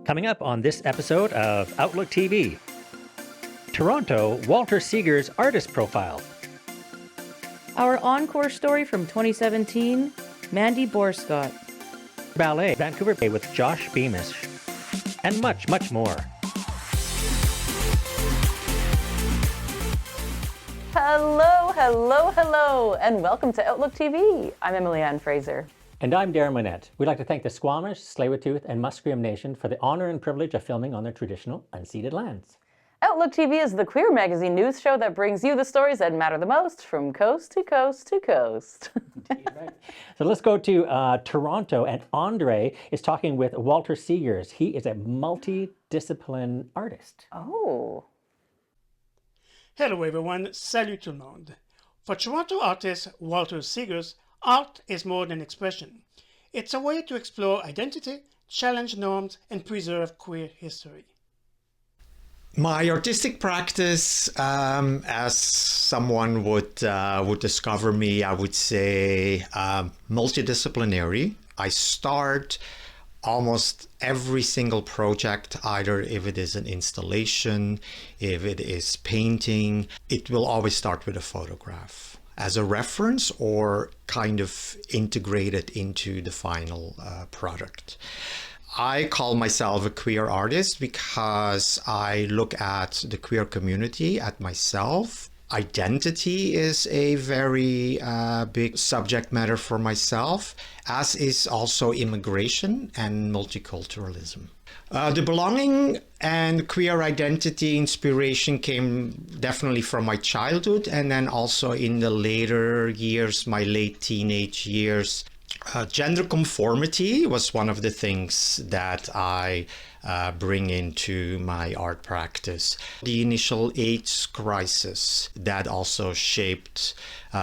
Coming up on this episode of Outlook TV, Toronto, Walter Segers artist profile. Our Encore story from 2017, Mandy Boursicot. Ballet Vancouver with Josh Beamish. And much, much more. Hello, hello, hello, and welcome to Outlook TV. I'm Emily Ann Fraser. And I'm Darren Monette. We'd like to thank the Squamish, Tsleil-Waututh, and Musqueam Nation for the honor and privilege of filming on their traditional unceded lands. Outlook TV is the queer magazine news show that brings you the stories that matter the most from coast to coast to coast. Right. So let's go to Toronto, and Andre is talking with Walter Segers. He is a multidiscipline artist. Oh. Hello everyone, salut tout le monde. For Toronto artist Walter Segers, art is more than expression. It's a way to explore identity, challenge norms, and preserve queer history. My artistic practice, as someone would discover me, I would say multidisciplinary. I start almost every single project, either if it is an installation, if it is painting, it will always start with a photograph as a reference or kind of integrated into the final product. I call myself a queer artist because I look at the queer community, at myself. Identity is a very big subject matter for myself, as is also immigration and multiculturalism. The belonging and queer identity inspiration came definitely from my childhood, and then also in the later years, my late teenage years. Gender conformity was one of the things that I bring into my art practice. The initial AIDS crisis that also shaped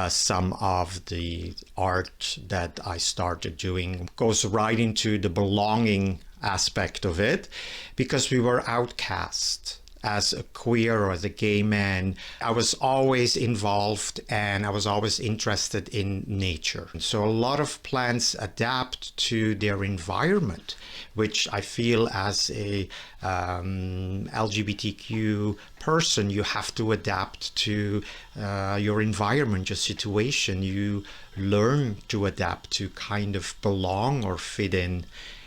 some of the art that I started doing goes right into the belonging aspect of it, because we were outcast. As a queer or as a gay man, I was always involved and I was always interested in nature. So a lot of plants adapt to their environment, which I feel as a LGBTQ person, you have to adapt to your environment, your situation. You learn to adapt to kind of belong or fit in.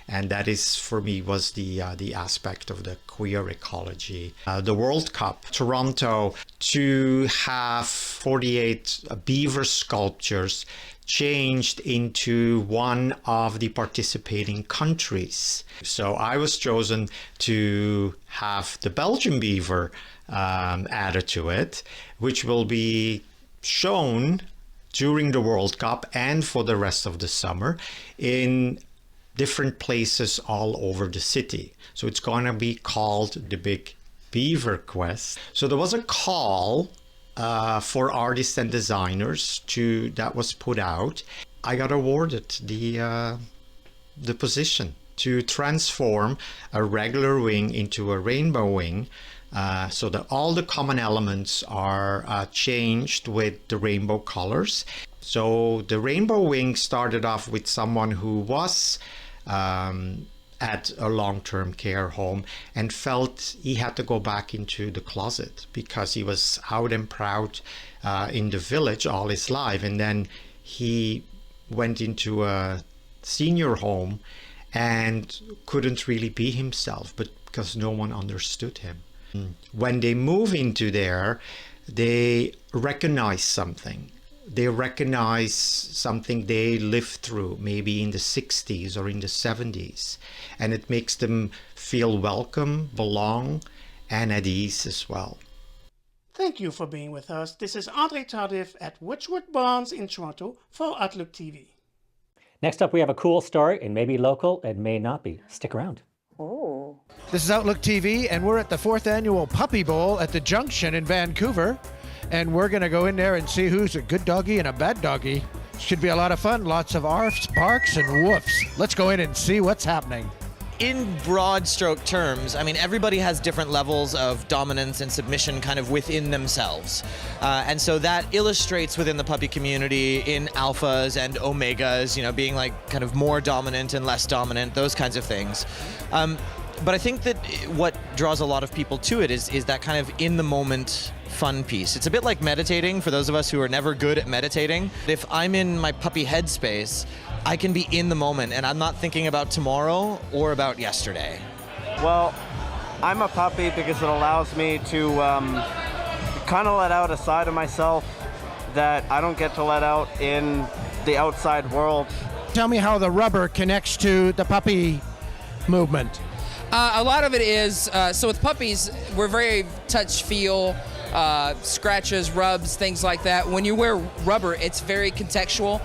And that is, for me, was the aspect of the queer ecology. The World Cup, Toronto, to have 48 beaver sculptures changed into one of the participating countries. So I was chosen to have the Belgian beaver added to it, which will be shown during the World Cup and for the rest of the summer in different places all over the city. So it's going to be called the Big Beaver Quest. So there was a call for artists and designers that was put out. I got awarded the position to transform a regular wing into a rainbow wing, so that all the common elements are changed with the rainbow colors. So the rainbow wing started off with someone who was at a long-term care home and felt he had to go back into the closet because he was out and proud in the village all his life, and then he went into a senior home and couldn't really be himself, but because no one understood him. When they move into there, they recognize something. They recognize something they lived through, maybe in the 60s or in the 70s. And it makes them feel welcome, belong, and at ease as well. Thank you for being with us. This is Andre Tardif at Witchwood Barns in Toronto for Outlook TV. Next up, we have a cool story. It may be local, it may not be. Stick around. Oh. This is Outlook TV, and we're at the 4th annual Puppy Bowl at the Junction in Vancouver. And we're going to go in there and see who's a good doggy and a bad doggy. Should be a lot of fun. Lots of arfs, barks, and woofs. Let's go in and see what's happening. In broad stroke terms, I mean, everybody has different levels of dominance and submission kind of within themselves. And so that illustrates within the puppy community in alphas and omegas, you know, being like kind of more dominant and less dominant, those kinds of things. But I think that what draws a lot of people to it is that kind of in the moment fun piece. It's a bit like meditating for those of us who are never good at meditating. If I'm in my puppy headspace, I can be in the moment and I'm not thinking about tomorrow or about yesterday. Well, I'm a puppy because it allows me to kind of let out a side of myself that I don't get to let out in the outside world. Tell me how the rubber connects to the puppy movement. A lot of it is, so with puppies, we're very touch, feel, scratches, rubs, things like that. When you wear rubber, it's very contextual.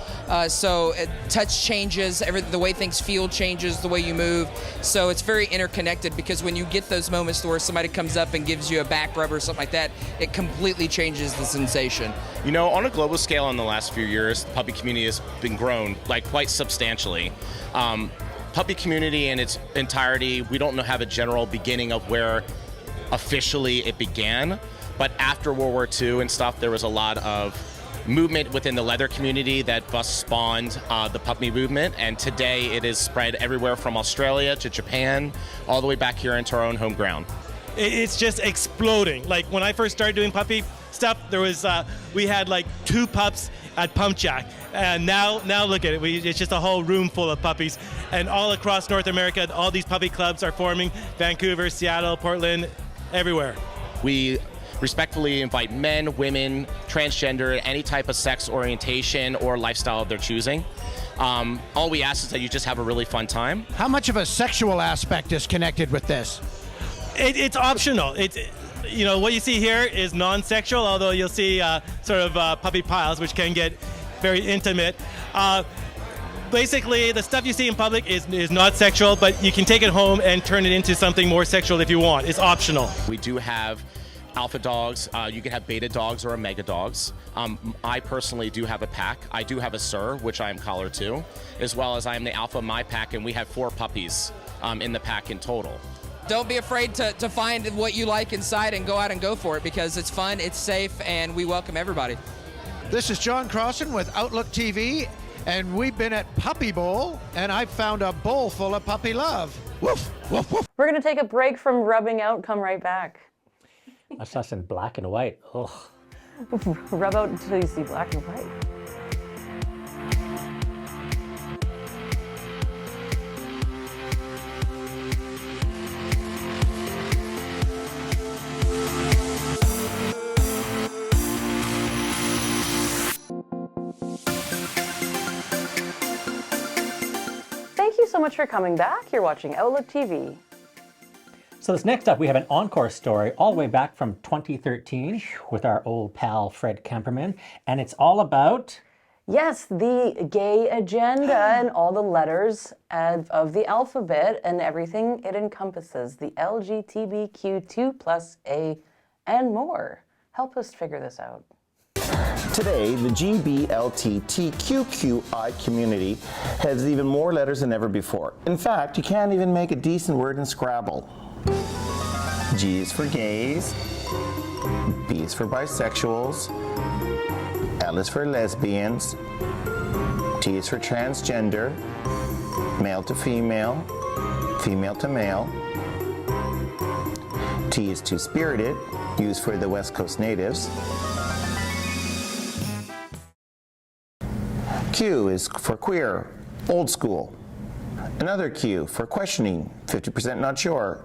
So touch changes, the way things feel changes, the way you move. So it's very interconnected because when you get those moments where somebody comes up and gives you a back rub or something like that, it completely changes the sensation. You know, on a global scale in the last few years, the puppy community has been grown like quite substantially. Puppy community in its entirety, we don't have a general beginning of where officially it began, but after World War II and stuff, there was a lot of movement within the leather community that thus spawned the puppy movement, and today it is spread everywhere from Australia to Japan, all the way back here into our own home ground. It's just exploding. Like when I first started doing puppy stuff, there was we had like 2 pups at Pump Jack, and now look at it. It's just a whole room full of puppies, and all across North America, all these puppy clubs are forming. Vancouver, Seattle, Portland, everywhere. We respectfully invite men, women, transgender, any type of sex orientation or lifestyle of their choosing. All we ask is that you just have a really fun time. How much of a sexual aspect is connected with this? It's optional. You know, what you see here is non-sexual, although you'll see sort of puppy piles, which can get very intimate. Basically, the stuff you see in public is not sexual, but you can take it home and turn it into something more sexual if you want. It's optional. We do have alpha dogs. You can have beta dogs or omega dogs. I personally do have a pack. I do have a sir, which I am collar to, as well as I am the alpha of my pack, and we have 4 puppies in the pack in total. Don't be afraid to find what you like inside and go out and go for it because it's fun, it's safe, and we welcome everybody. This is John Crossan with Outlook TV, and we've been at Puppy Bowl, and I found a bowl full of puppy love. Woof, woof, woof. We're going to take a break from rubbing out, come right back. That's us in black and white. Ugh. Rub out until you see black and white. Thank you so much for coming back. You're watching Outlook TV. So this next up, we have an Encore story all the way back from 2013 with our old pal Fred Kamperman, and it's all about... Yes, the gay agenda and all the letters of the alphabet and everything it encompasses, the LGBTQ2+A and more. Help us figure this out. Today, the GBLTTQQI community has even more letters than ever before. In fact, you can't even make a decent word in Scrabble. G is for gays, B is for bisexuals, L is for lesbians, T is for transgender, male to female, female to male, T is two-spirited, used for the West Coast natives, Q is for queer, old school, another Q for questioning, 50% not sure,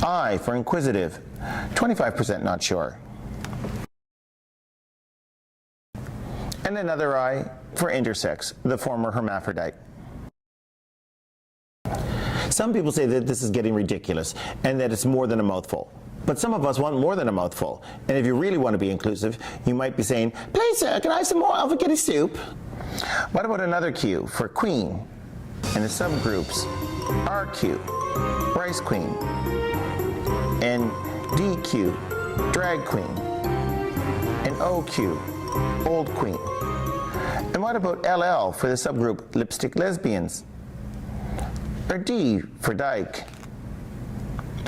I for inquisitive, 25% not sure. And another I for intersex, the former hermaphrodite. Some people say that this is getting ridiculous and that it's more than a mouthful. But some of us want more than a mouthful. And if you really want to be inclusive, you might be saying, please sir, can I have some more alpha soup? What about another Q for queen? And the subgroups, RQ, rice queen, and DQ, drag queen, and OQ, old queen. And what about LL for the subgroup lipstick lesbians? Or D for dyke?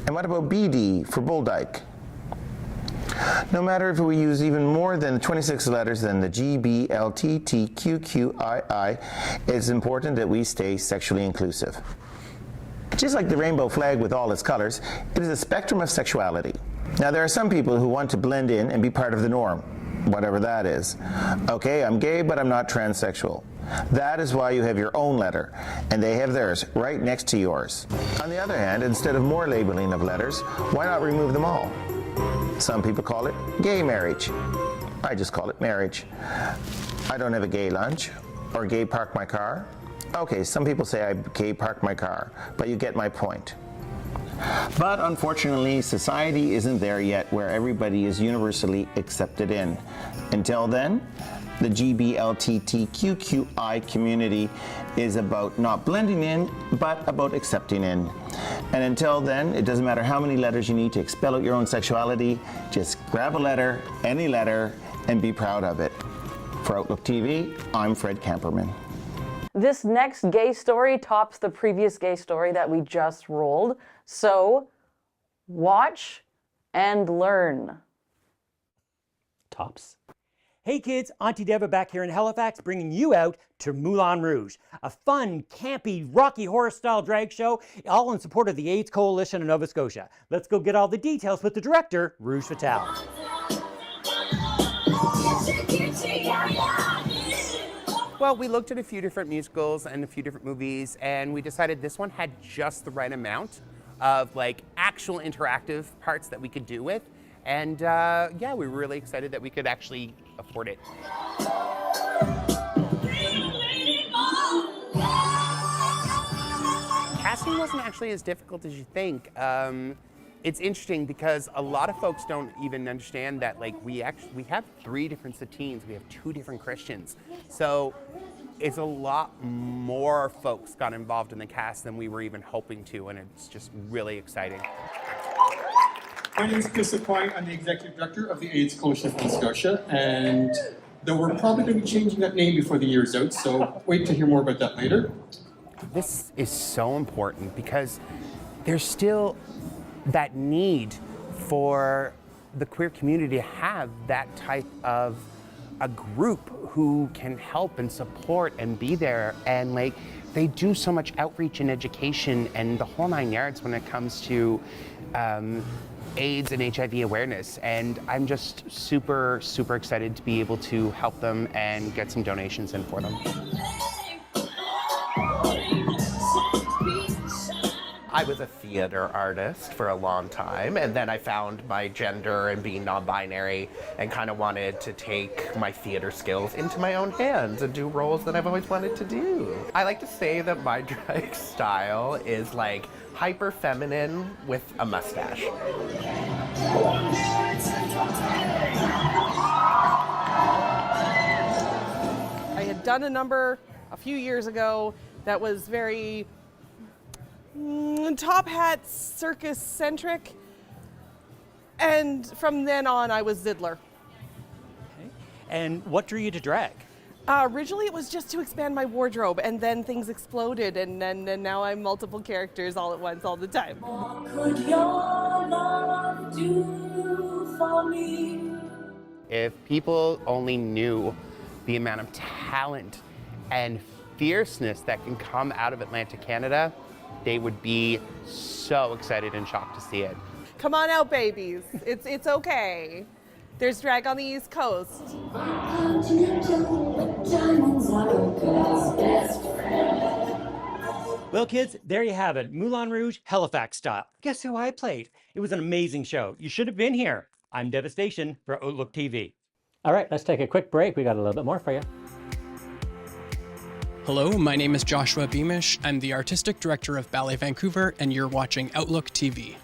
And what about BD for bull dyke? No matter if we use even more than 26 letters than the GBLTTQQII, it's important that we stay sexually inclusive. Just like the rainbow flag with all its colors, it is a spectrum of sexuality. Now, there are some people who want to blend in and be part of the norm, whatever that is. Okay, I'm gay, but I'm not transsexual. That is why you have your own letter, and they have theirs right next to yours. On the other hand, instead of more labeling of letters, why not remove them all? Some people call it gay marriage. I just call it marriage. I don't have a gay lunch or gay park my car. Okay, some people say I gay park my car, but you get my point. But unfortunately, society isn't there yet where everybody is universally accepted in. Until then, the GBLTTQQI community is about not blending in, but about accepting in. And until then, it doesn't matter how many letters you need to expel out your own sexuality, just grab a letter, any letter, and be proud of it. For Outlook TV, I'm Fred Kamperman. This next gay story tops the previous gay story that we just rolled. So, watch and learn. Tops. Hey kids, Auntie Deva back here in Halifax bringing you out to Moulin Rouge, a fun, campy, Rocky Horror-style drag show, all in support of the AIDS Coalition in Nova Scotia. Let's go get all the details with the director, Rouge Fatale. Well, we looked at a few different musicals and a few different movies, and we decided this one had just the right amount of like actual interactive parts that we could do with. And yeah, we were really excited that we could actually afford it. Casting wasn't actually as difficult as you think. It's interesting because a lot of folks don't even understand that like we have 3 different Satines, we have 2 different Christians. So it's a lot more folks got involved in the cast than we were even hoping to, and it's just really exciting. My name is Chris Point. I'm the Executive Director of the AIDS Coalition of Nova Scotia, and though we're probably going to be changing that name before the year's out, so wait to hear more about that later. This is so important because there's still that need for the queer community to have that type of a group who can help and support and be there, and like they do so much outreach and education and the whole 9 yards when it comes to AIDS and HIV awareness, and I'm just super, super excited to be able to help them and get some donations in for them. I was a theater artist for a long time, and then I found my gender and being non-binary and kind of wanted to take my theater skills into my own hands and do roles that I've always wanted to do. I like to say that my drag style is like hyper feminine with a mustache. I had done a number a few years ago that was very top hat circus centric, and from then on I was Zidler. Okay. And what drew you to drag? Originally it was just to expand my wardrobe, and then things exploded, and now I'm multiple characters all at once all the time. What could your love do for me? If people only knew the amount of talent and fierceness that can come out of Atlantic Canada, they would be so excited and shocked to see it. Come on out, babies. It's okay. There's drag on the East Coast. Well, kids, there you have it. Moulin Rouge, Halifax style. Guess who I played? It was an amazing show. You should have been here. I'm Devastation for Outlook TV. All right, let's take a quick break. We got a little bit more for you. Hello, my name is Joshua Beamish. I'm the Artistic Director of Ballet Vancouver, and you're watching Outlook TV.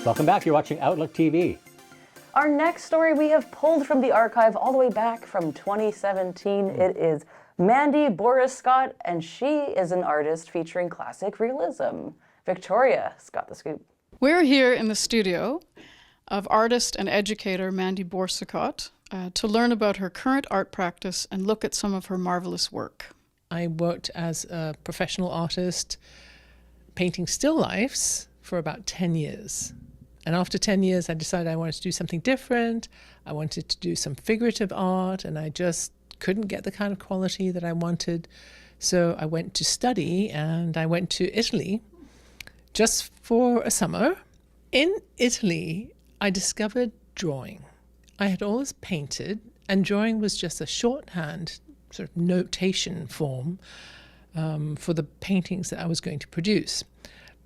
Welcome back. You're watching Outlook TV. Our next story we have pulled from the archive all the way back from 2017. It is Mandy Boursicot, and she is an artist featuring classic realism. Victoria's got the scoop. We're here in the studio of artist and educator Mandy Boursicot to learn about her current art practice and look at some of her marvelous work. I worked as a professional artist painting still lifes for about 10 years. And after 10 years, I decided I wanted to do something different. I wanted to do some figurative art, and I just couldn't get the kind of quality that I wanted. So I went to study, and I went to Italy just for a summer. In Italy, I discovered drawing. I had always painted, and drawing was just a shorthand sort of notation form for the paintings that I was going to produce.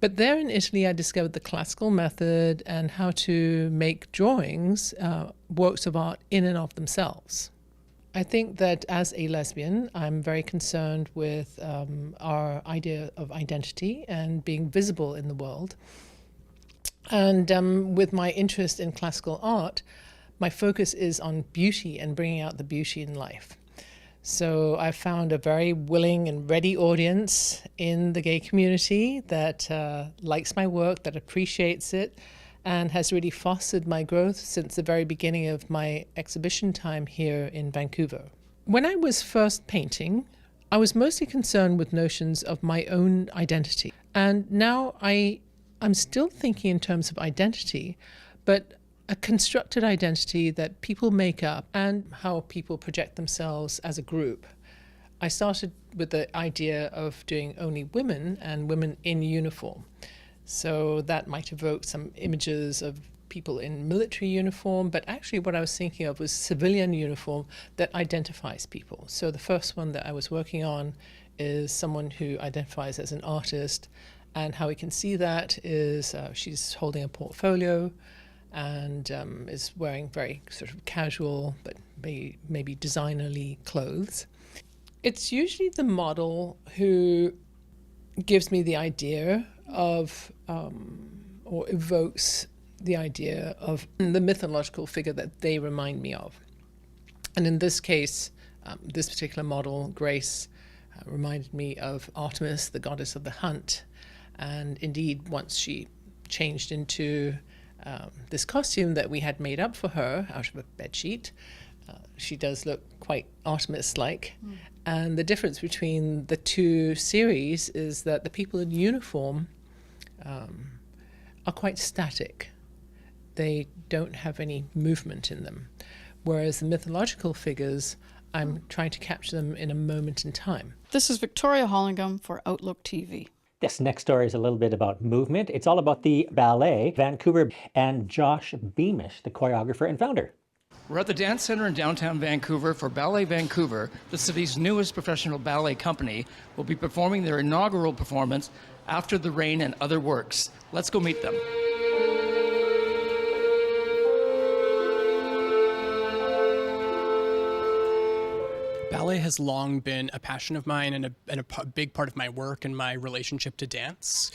But there in Italy, I discovered the classical method and how to make drawings, works of art in and of themselves. I think that as a lesbian, I'm very concerned with our idea of identity and being visible in the world. And with my interest in classical art, my focus is on beauty and bringing out the beauty in life. So I've found a very willing and ready audience in the gay community that likes my work, that appreciates it, and has really fostered my growth since the very beginning of my exhibition time here in Vancouver. When I was first painting, I was mostly concerned with notions of my own identity. And now I'm still thinking in terms of identity, but a constructed identity that people make up and how people project themselves as a group. I started with the idea of doing only women and women in uniform. So that might evoke some images of people in military uniform, but actually what I was thinking of was civilian uniform that identifies people. So the first one that I was working on is someone who identifies as an artist, and how we can see that is she's holding a portfolio and is wearing very sort of casual but maybe designerly clothes. It's usually the model who gives me the idea of or evokes the idea of the mythological figure that they remind me of. And in this case, this particular model, Grace, reminded me of Artemis, the goddess of the hunt. And indeed, once she changed into this costume that we had made up for her out of a bedsheet, she does look quite Artemis-like. And the difference between the two series is that the people in uniform are quite static. They don't have any movement in them. Whereas the mythological figures, I'm trying to capture them in a moment in time. This is Victoria Hollingam for Outlook TV. This next story is a little bit about movement. It's all about the Ballet Vancouver and Josh Beamish, the choreographer and founder. We're at the Dance Centre in downtown Vancouver for Ballet Vancouver. The city's newest professional ballet company will be performing their inaugural performance, After the Rain and Other Works. Let's go meet them. Ballet has long been a passion of mine and a big part of my work and my relationship to dance.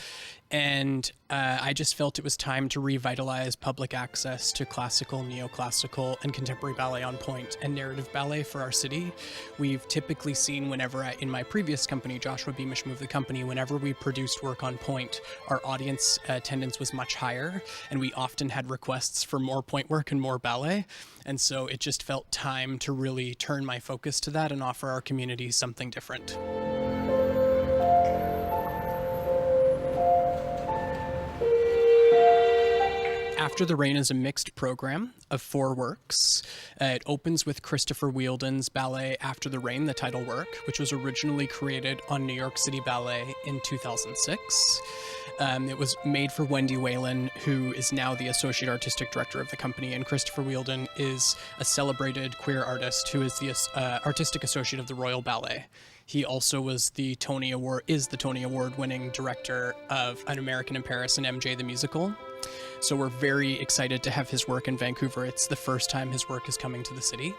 And I just felt it was time to revitalize public access to classical, neoclassical, and contemporary ballet on point and narrative ballet for our city. We've typically seen in my previous company, Joshua Beamish moved the company, whenever we produced work on point, our audience attendance was much higher, and we often had requests for more point work and more ballet. And so it just felt time to really turn my focus to that and offer our community something different. After the Rain is a mixed program of 4 works. It opens with Christopher Wheeldon's ballet After the Rain, the title work, which was originally created on New York City Ballet in 2006. It was made for Wendy Whalen, who is now the Associate Artistic Director of the company, and Christopher Wheeldon is a celebrated queer artist who is the Artistic Associate of the Royal Ballet. He also was the Tony Award-winning director of An American in Paris and MJ the Musical. So we're very excited to have his work in Vancouver. It's the first time his work is coming to the city.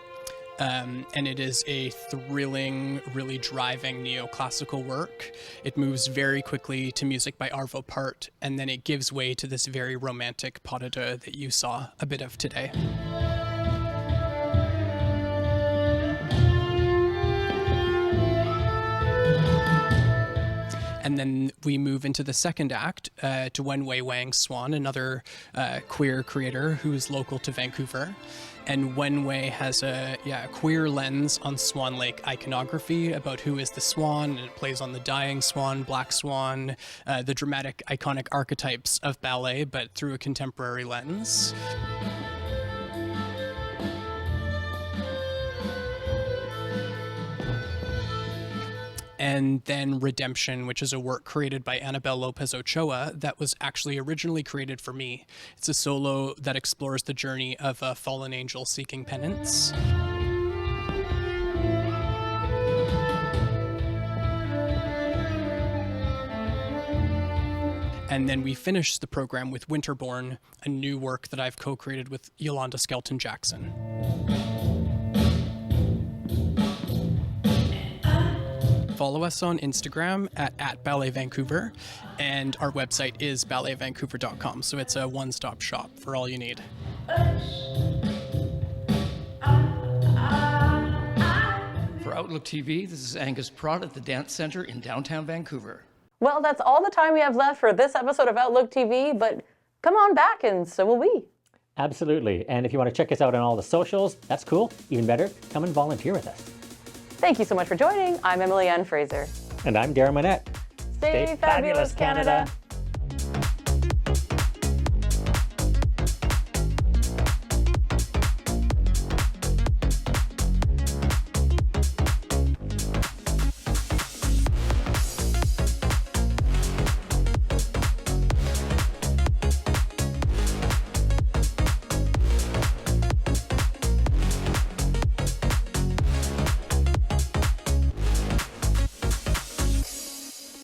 And it is a thrilling, really driving neoclassical work. It moves very quickly to music by Arvo Pärt, and then it gives way to this very romantic pas de deux that you saw a bit of today. And then we move into the second act to Wen Wei Wang's Swan, another queer creator who is local to Vancouver. And Wen Wei has a queer lens on Swan Lake iconography about who is the swan, and it plays on the dying swan, black swan, the dramatic iconic archetypes of ballet, but through a contemporary lens. And then Redemption, which is a work created by Annabelle Lopez Ochoa that was actually originally created for me. It's a solo that explores the journey of a fallen angel seeking penance. And then we finish the program with Winterborn, a new work that I've co-created with Yolanda Skelton-Jackson. Follow us on Instagram at Ballet Vancouver, and our website is balletvancouver.com, so it's a one-stop shop for all you need. For Outlook TV, this is Angus Pratt at the Dance Centre in downtown Vancouver. Well, that's all the time we have left for this episode of Outlook TV, but come on back and so will we. Absolutely. And if you want to check us out on all the socials, that's cool. Even better, come and volunteer with us. Thank you so much for joining. I'm Emily Ann Fraser. And I'm Darren Monette. Stay fabulous, Canada.